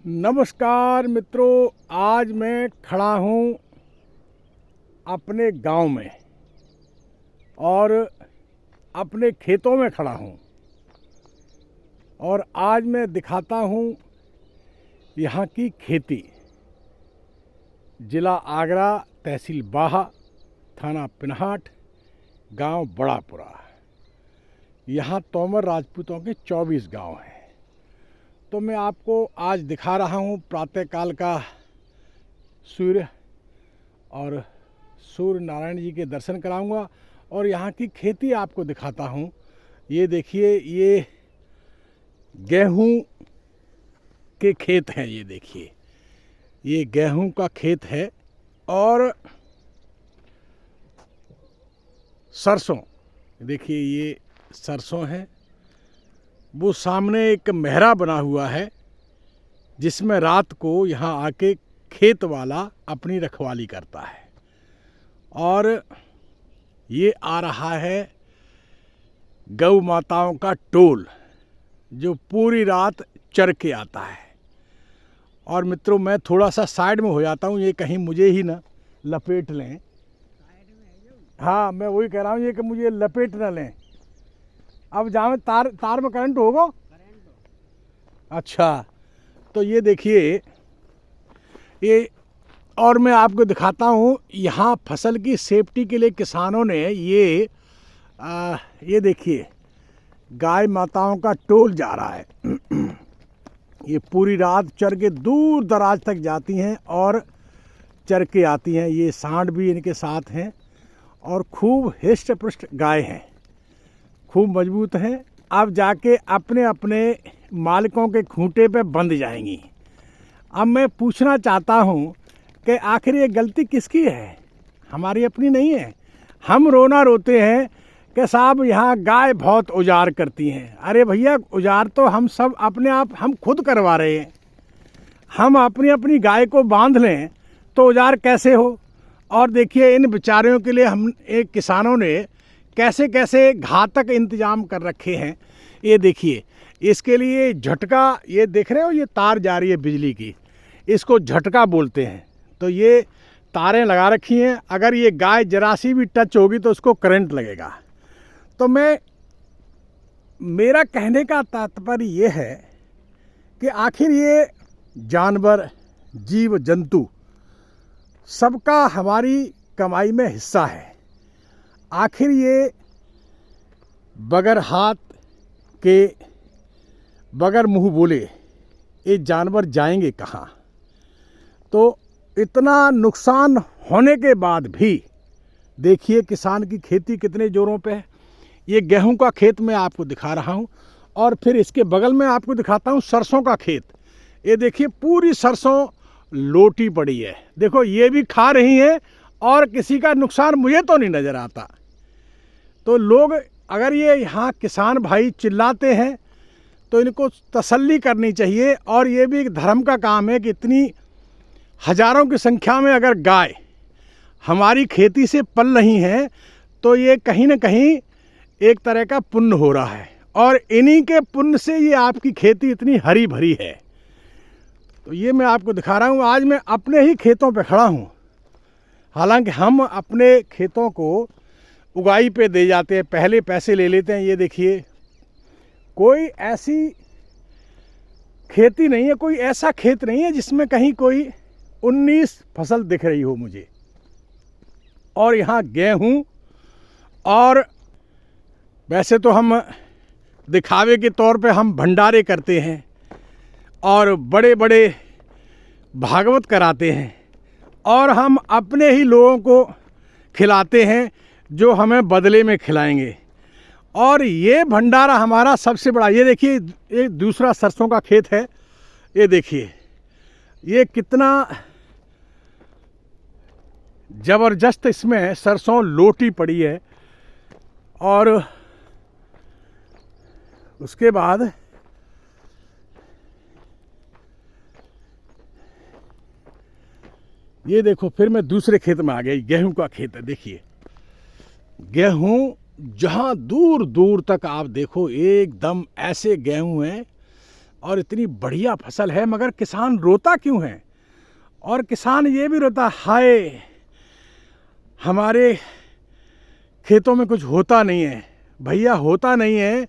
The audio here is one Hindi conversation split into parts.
नमस्कार मित्रों, आज मैं खड़ा हूँ अपने गांव में और अपने खेतों में खड़ा हूँ और आज मैं दिखाता हूँ यहाँ की खेती। ज़िला आगरा, तहसील बाहा, थाना पिनहाट, गांव बड़ापुरा। यहाँ तोमर राजपूतों के 24 गांव हैं। तो मैं आपको आज दिखा रहा हूँ प्रातःकाल का सूर्य और सूर्य नारायण जी के दर्शन कराऊंगा और यहाँ की खेती आपको दिखाता हूँ। ये देखिए, ये गेहूँ के खेत हैं। ये देखिए, ये गेहूँ का खेत है और सरसों, देखिए ये सरसों है। वो सामने एक मेहरा बना हुआ है जिसमें रात को यहाँ आके खेत वाला अपनी रखवाली करता है। और ये आ रहा है गौ माताओं का टोल जो पूरी रात चर के आता है। और मित्रों, मैं थोड़ा सा साइड में हो जाता हूँ, ये कहीं मुझे ही ना लपेट लें। हाँ, मैं वही कह रहा हूँ, ये कि मुझे लपेट ना लें। अब जहाँ में तार में करंट होगा। अच्छा, तो ये देखिए, ये और मैं आपको दिखाता हूँ यहाँ फसल की सेफ्टी के लिए किसानों ने ये देखिए गाय माताओं का टोल जा रहा है। ये पूरी रात चर के दूर दराज तक जाती हैं और चर के आती हैं। ये सांड भी इनके साथ हैं और खूब हिष्ट पुष्ट गाय हैं, खूब मजबूत हैं। अब जाके अपने अपने मालिकों के खूंटे पे बंध जाएंगी। अब मैं पूछना चाहता हूँ कि आखिर ये गलती किसकी है? हमारी अपनी नहीं है। हम रोना रोते हैं कि साहब यहाँ गाय बहुत उजाड़ करती हैं। अरे भैया, उजाड़ तो हम सब अपने आप हम खुद करवा रहे हैं। हम अपनी अपनी गाय को बांध लें तो उजाड़ कैसे हो? और देखिए, इन बेचारियों के लिए हम एक किसानों ने कैसे कैसे घातक इंतजाम कर रखे हैं। ये देखिए, इसके लिए झटका, ये देख रहे हो, ये तार जा रही है बिजली की, इसको झटका बोलते हैं। तो ये तारें लगा रखी हैं, अगर ये गाय जरा सी भी टच होगी तो उसको करंट लगेगा। तो मेरा कहने का तात्पर्य ये है कि आखिर ये जानवर, जीव जंतु सबका हमारी कमाई में हिस्सा है। आखिर ये बगैर हाथ के, बगैर मुंह बोले ये जानवर जाएंगे कहाँ? तो इतना नुकसान होने के बाद भी देखिए किसान की खेती कितने जोरों पे है। ये गेहूं का खेत मैं आपको दिखा रहा हूं और फिर इसके बगल में आपको दिखाता हूं सरसों का खेत। ये देखिए, पूरी सरसों लोटी पड़ी है। देखो, ये भी खा रही है और किसी का नुकसान मुझे तो नहीं नज़र आता। तो लोग, अगर ये यहाँ किसान भाई चिल्लाते हैं तो इनको तसल्ली करनी चाहिए। और ये भी एक धर्म का काम है कि इतनी हजारों की संख्या में अगर गाय हमारी खेती से पल रही हैं तो ये कहीं ना कहीं एक तरह का पुण्य हो रहा है और इन्हीं के पुण्य से ये आपकी खेती इतनी हरी भरी है। तो ये मैं आपको दिखा रहा हूँ। आज मैं अपने ही खेतों पे खड़ा हूँ। हालांकि हम अपने खेतों को उगाई पे दे जाते हैं, पहले पैसे ले लेते हैं। ये देखिए, कोई ऐसी खेती नहीं है, कोई ऐसा खेत नहीं है जिसमें कहीं कोई 19 फसल दिख रही हो मुझे। और यहाँ गेहूँ, और वैसे तो हम दिखावे के तौर पे हम भंडारे करते हैं और बड़े बड़े भागवत कराते हैं और हम अपने ही लोगों को खिलाते हैं जो हमें बदले में खिलाएंगे। और ये भंडारा हमारा सबसे बड़ा। ये देखिए, एक दूसरा सरसों का खेत है। ये देखिए, ये कितना ज़बरदस्त इसमें सरसों लोटी पड़ी है। और उसके बाद ये देखो, फिर मैं दूसरे खेत में आ गया। गेहूं का खेत है। देखिए, गेहूं जहाँ दूर दूर तक आप देखो एकदम ऐसे गेहूं हैं और इतनी बढ़िया फसल है, मगर किसान रोता क्यों है? और किसान ये भी रोता, हाय हमारे खेतों में कुछ होता नहीं है। भैया होता नहीं है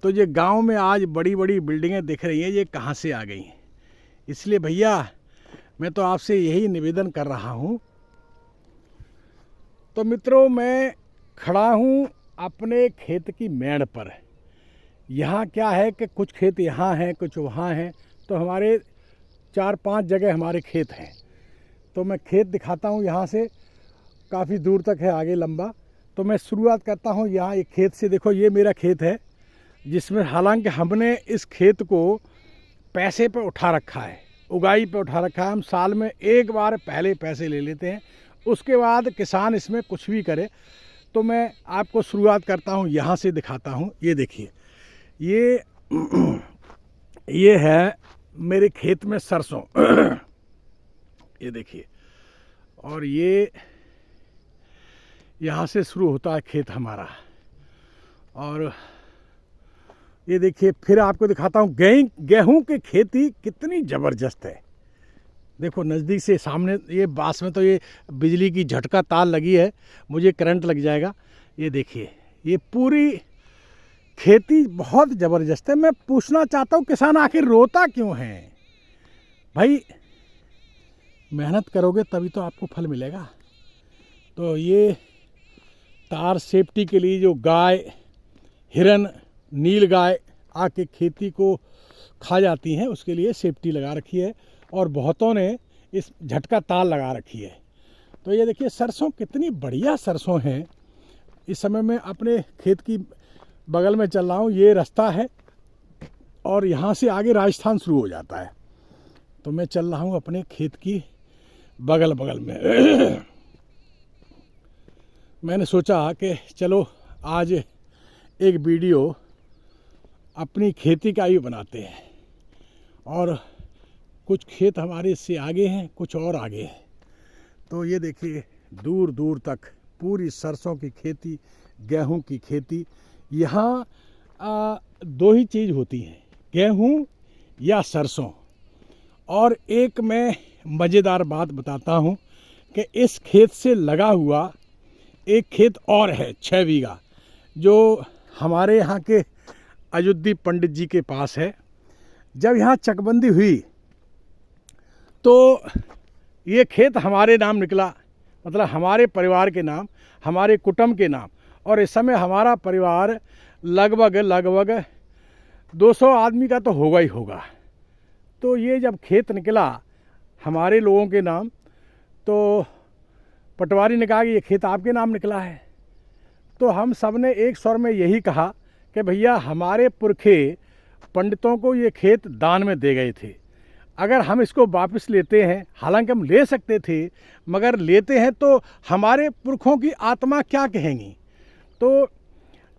तो ये गांव में आज बड़ी बड़ी बिल्डिंगें दिख रही हैं, ये कहाँ से आ गई? इसलिए भैया मैं तो आपसे यही निवेदन कर रहा हूँ। तो मित्रों, मैं खड़ा हूँ अपने खेत की मेड़ पर। यहाँ क्या है कि कुछ खेत यहाँ हैं, कुछ वहाँ हैं, तो हमारे 4-5 जगह हमारे खेत हैं। तो मैं खेत दिखाता हूँ, यहाँ से काफ़ी दूर तक है, आगे लंबा। तो मैं शुरुआत करता हूँ यहाँ एक खेत से। देखो ये मेरा खेत है, जिसमें हालांकि हमने इस खेत को पैसे पे उठा रखा है, उगाई पे उठा रखा है। हम साल में एक बार पहले पैसे ले लेते हैं, उसके बाद किसान इसमें कुछ भी करे। तो मैं आपको शुरुआत करता हूँ, यहाँ से दिखाता हूँ। ये देखिए, ये है मेरे खेत में सरसों ये देखिए, और ये यहाँ से शुरू होता है खेत हमारा। और ये देखिए, फिर आपको दिखाता हूँ गेहूं की खेती कितनी ज़बरदस्त है। देखो नज़दीक से सामने, ये बांस में तो ये बिजली की झटका तार लगी है, मुझे करंट लग जाएगा। ये देखिए, ये पूरी खेती बहुत ज़बरदस्त है। मैं पूछना चाहता हूँ, किसान आखिर रोता क्यों है? भाई मेहनत करोगे तभी तो आपको फल मिलेगा। तो ये तार सेफ्टी के लिए, जो गाय, हिरन, नील गाय आके खेती को खा जाती हैं, उसके लिए सेफ्टी लगा रखी है, और बहुतों ने इस झटका तार लगा रखी है। तो ये देखिए सरसों, कितनी बढ़िया सरसों हैं। इस समय मैं अपने खेत की बगल में चल रहा हूँ, ये रास्ता है और यहाँ से आगे राजस्थान शुरू हो जाता है। तो मैं चल रहा हूँ अपने खेत की बगल में मैंने सोचा कि चलो आज एक वीडियो अपनी खेती का ही बनाते हैं। और कुछ खेत हमारे इससे आगे हैं, कुछ और आगे हैं। तो ये देखिए, दूर दूर तक पूरी सरसों की खेती, गेहूं की खेती। यहाँ दो ही चीज़ होती हैं, गेहूं या सरसों। और एक मैं मज़ेदार बात बताता हूँ कि इस खेत से लगा हुआ एक खेत और है 6 बीघा, जो हमारे यहाँ के अयोध्या पंडित जी के पास है। जब यहाँ चकबंदी हुई तो ये खेत हमारे नाम निकला, मतलब हमारे परिवार के नाम, हमारे कुटुंब के नाम। और इस समय हमारा परिवार लगभग 200 आदमी का तो होगा ही होगा। तो ये जब खेत निकला हमारे लोगों के नाम, तो पटवारी ने कहा कि ये खेत आपके नाम निकला है। तो हम सब ने एक स्वर में यही कहा कि भैया हमारे पुरखे पंडितों को ये खेत दान में दे गए थे, अगर हम इसको वापस लेते हैं, हालांकि हम ले सकते थे, मगर लेते हैं तो हमारे पुरखों की आत्मा क्या कहेंगी। तो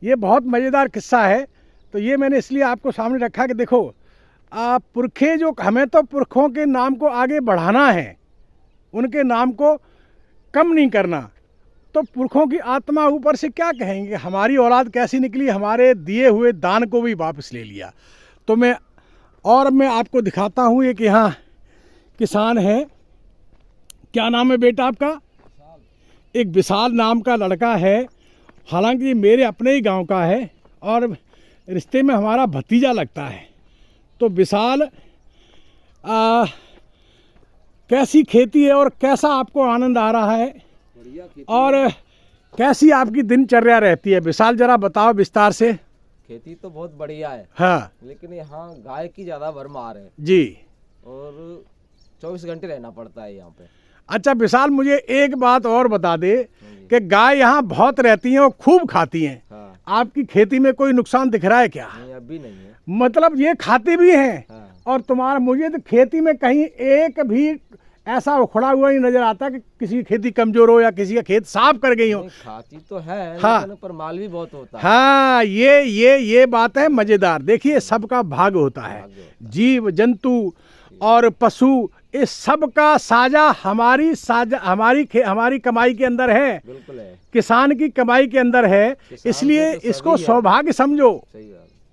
ये बहुत मज़ेदार किस्सा है। तो ये मैंने इसलिए आपको सामने रखा कि देखो, पुरखे जो, हमें तो पुरखों के नाम को आगे बढ़ाना है, उनके नाम को कम नहीं करना। तो पुरखों की आत्मा ऊपर से क्या कहेंगे, हमारी औलाद कैसी निकली, हमारे दिए हुए दान को भी वापस ले लिया। तो मैं आपको दिखाता हूँ, एक यहाँ किसान है। क्या नाम है बेटा आपका? एक विशाल नाम का लड़का है, हालांकि ये मेरे अपने ही गांव का है और रिश्ते में हमारा भतीजा लगता है। तो विशाल, कैसी खेती है और कैसा आपको आनंद आ रहा है, और कैसी आपकी दिनचर्या रहती है? विशाल जरा बताओ विस्तार से। खेती तो बहुत बढ़िया है, हाँ, लेकिन यहाँ गाय की ज्यादा भरमार है जी, और 24 घंटे रहना पड़ता है यहाँ पे। अच्छा विशाल, मुझे एक बात और बता दे कि गाय यहाँ बहुत रहती हैं और खूब खाती हैं। हाँ। आपकी खेती में कोई नुकसान दिख रहा है क्या? नहीं, अभी नहीं है। मतलब ये खाती भी हैं। हाँ। और तुम्हारा, मुझे तो खेती में कहीं एक भी ऐसा उखड़ा हुआ नहीं नजर आता कि किसी की खेती कमजोर हो या किसी का खेत साफ कर गई हो। खाती तो है, हाँ, लेकिन पर माल भी बहुत होता है। हाँ, ये बात है मजेदार। देखिए, सबका भाग होता है, जीव जंतु और पशु, इस सब का साझा हमारी कमाई के अंदर है। बिल्कुल है, किसान की कमाई के अंदर है। इसलिए तो इसको सौभाग्य समझो,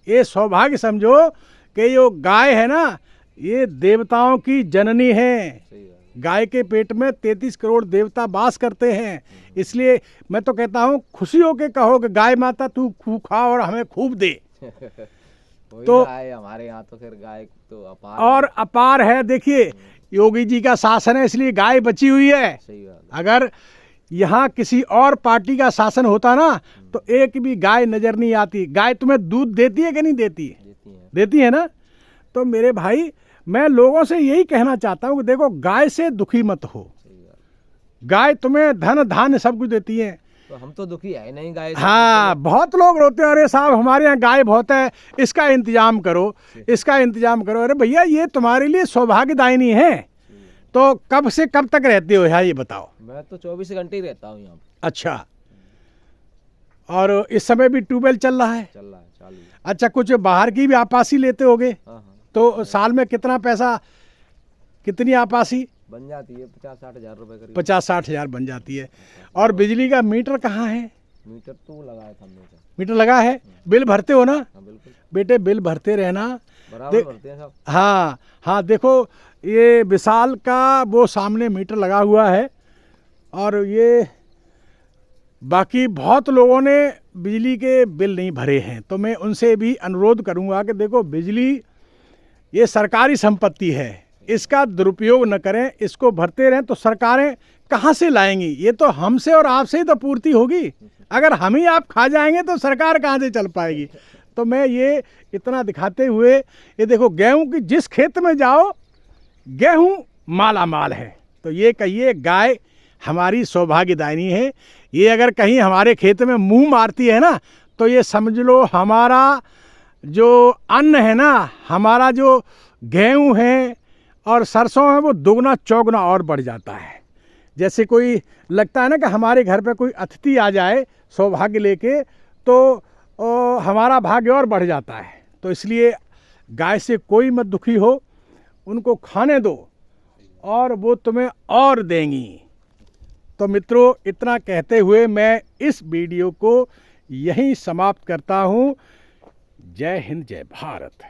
ये सौभाग्य समझो कि जो गाय है ना, ये देवताओं की जननी है। सही बात है। गाय के पेट में 33 करोड़ देवता वास करते हैं। इसलिए मैं तो कहता हूँ खुशी होके कहो कि गाय माता तू खूब खा और हमें खूब दे। वही तो- गाय हमारे यहाँ तो फिर गाय तो अपार और अपार है। देखिए योगी जी का शासन है इसलिए गाय बची हुई है। सही बात है। अगर यहाँ किसी और पार्टी का शासन होता ना तो एक भी गाय नजर नहीं आती। गाय तुम्हें दूध देती है कि नहीं देती है? देती हैं। देती है ना। तो मेरे भाई मैं लोगों से यही कहना चाहता हूँ कि देखो गाय से दुखी मत हो। सही बात। गाय तुम्हें धन धान्य सब कुछ देती है। तो हम तो दुखी है नहीं गाय से। हाँ, बहुत लोग रोते हैं, अरे साहब हमारे यहाँ गाय बहुत है, इसका इंतजाम करो, इसका इंतजाम करो। अरे भैया ये तुम्हारे लिए सौभाग्यदायिनी है। तो कब से कब तक रहते हो यहाँ ये बताओ? मैं तो 24 घंटे ही रहता हूँ यहाँ पे। अच्छा, और इस समय भी ट्यूबवेल चल रहा है? चल रहा है, चालू है। अच्छा, कुछ बाहर की भी आपासी लेते होगे? हाँ हाँ, तो साल में कितना पैसा, कितनी आपासी? बन जाती है 50-60 हज़ार रुपये करीब। 50-60 हज़ार बन जाती है। और बिजली का मीटर कहाँ है? मीटर तो लगाया था हमने तो। मीटर लगा है? बिल भरते हो ना? हाँ बिल्कुल, बेटे बिल भरते रहना। बराबर भरते हैं सब। हाँ हाँ, देखो ये विशाल का वो सामने मीटर लगा हुआ है। और ये बाकी बहुत लोगों ने बिजली के बिल नहीं भरे हैं। तो मैं उनसे भी अनुरोध करूंगा कि देखो बिजली ये सरकारी संपत्ति है, इसका दुरुपयोग न करें, इसको भरते रहें। तो सरकारें कहाँ से लाएंगी? ये तो हमसे और आपसे ही तो पूर्ति होगी। अगर हम ही आप खा जाएंगे तो सरकार कहाँ से चल पाएगी? तो मैं ये इतना दिखाते हुए, ये देखो गेहूं की जिस खेत में जाओ गेहूं माला माल है। तो ये कहिए गाय हमारी सौभाग्यदायिनी है। ये अगर कहीं हमारे खेत में मुंह मारती है ना तो ये समझ लो हमारा जो अन्न है ना, हमारा जो गेहूं है और सरसों है वो दुगना चौगुना और बढ़ जाता है। जैसे कोई लगता है ना कि हमारे घर पे कोई अतिथि आ जाए सौभाग्य लेके तो हमारा भाग्य और बढ़ जाता है। तो इसलिए गाय से कोई मत दुखी हो, उनको खाने दो और वो तुम्हें और देंगी। तो मित्रों इतना कहते हुए मैं इस वीडियो को यहीं समाप्त करता हूँ। जय हिंद, जय भारत।